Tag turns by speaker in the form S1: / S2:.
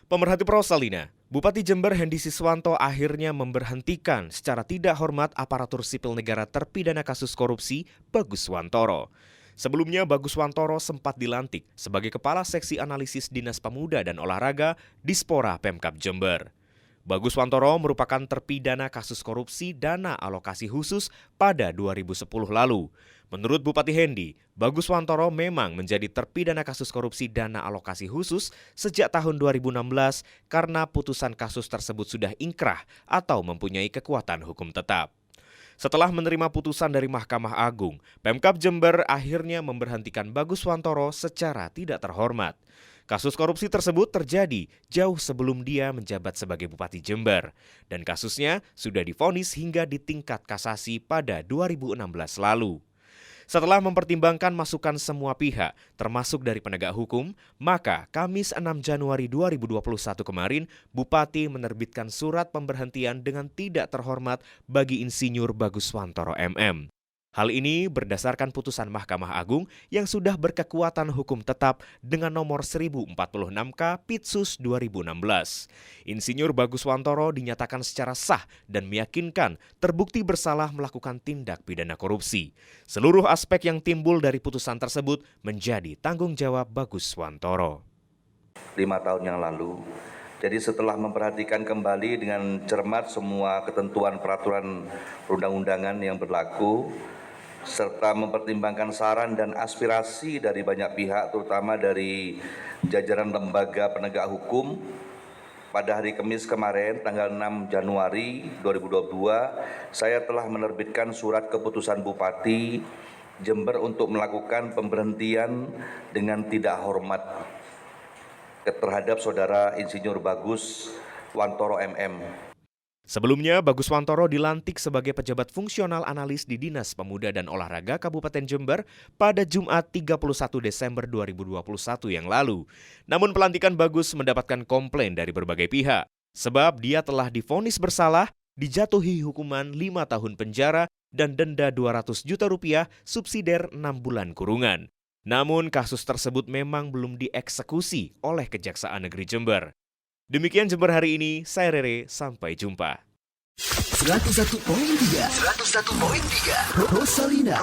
S1: Pemerhati Rosalina, Bupati Jember Hendy Siswanto akhirnya memberhentikan secara tidak hormat aparatur sipil negara terpidana kasus korupsi Bagus Wantoro. Sebelumnya Bagus Wantoro sempat dilantik sebagai Kepala Seksi Analisis Dinas Pemuda dan Olahraga Dispora Pemkab Jember. Bagus Wantoro merupakan terpidana kasus korupsi dana alokasi khusus pada 2010 lalu. Menurut Bupati Hendy, Bagus Wantoro memang menjadi terpidana kasus korupsi dana alokasi khusus sejak tahun 2016 karena putusan kasus tersebut sudah ingkrah atau mempunyai kekuatan hukum tetap. Setelah menerima putusan dari Mahkamah Agung, Pemkab Jember akhirnya memberhentikan Bagus Wantoro secara tidak terhormat. Kasus korupsi tersebut terjadi jauh sebelum dia menjabat sebagai Bupati Jember, dan kasusnya sudah divonis hingga di tingkat kasasi pada 2016 lalu. Setelah mempertimbangkan masukan semua pihak, termasuk dari penegak hukum, maka Kamis 6 Januari 2021 kemarin, Bupati menerbitkan surat pemberhentian dengan tidak terhormat bagi Insinyur Bagus Wantoro MM. Hal ini berdasarkan putusan Mahkamah Agung yang sudah berkekuatan hukum tetap dengan nomor 1046K Pitsus 2016. Insinyur Bagus Wantoro dinyatakan secara sah dan meyakinkan terbukti bersalah melakukan tindak pidana korupsi. Seluruh aspek yang timbul dari putusan tersebut menjadi tanggung jawab Bagus Wantoro.
S2: 5 tahun yang lalu. Jadi setelah memperhatikan kembali dengan cermat semua ketentuan peraturan perundang-undangan yang berlaku, serta mempertimbangkan saran dan aspirasi dari banyak pihak, terutama dari jajaran lembaga penegak hukum, pada hari Kamis kemarin, tanggal 6 Januari 2022, saya telah menerbitkan surat keputusan Bupati Jember untuk melakukan pemberhentian dengan tidak hormat terhadap Saudara Insinyur Bagus Wantoro MM.
S1: Sebelumnya, Bagus Wantoro dilantik sebagai pejabat fungsional analis di Dinas Pemuda dan Olahraga Kabupaten Jember pada Jumat 31 Desember 2021 yang lalu. Namun pelantikan Bagus mendapatkan komplain dari berbagai pihak, sebab dia telah divonis bersalah, dijatuhi hukuman 5 tahun penjara dan denda 200 juta rupiah subsidiar 6 bulan kurungan. Namun kasus tersebut memang belum dieksekusi oleh Kejaksaan Negeri Jember. Demikian Jember hari ini, saya Rere, sampai jumpa.
S3: 101.3 Rosalina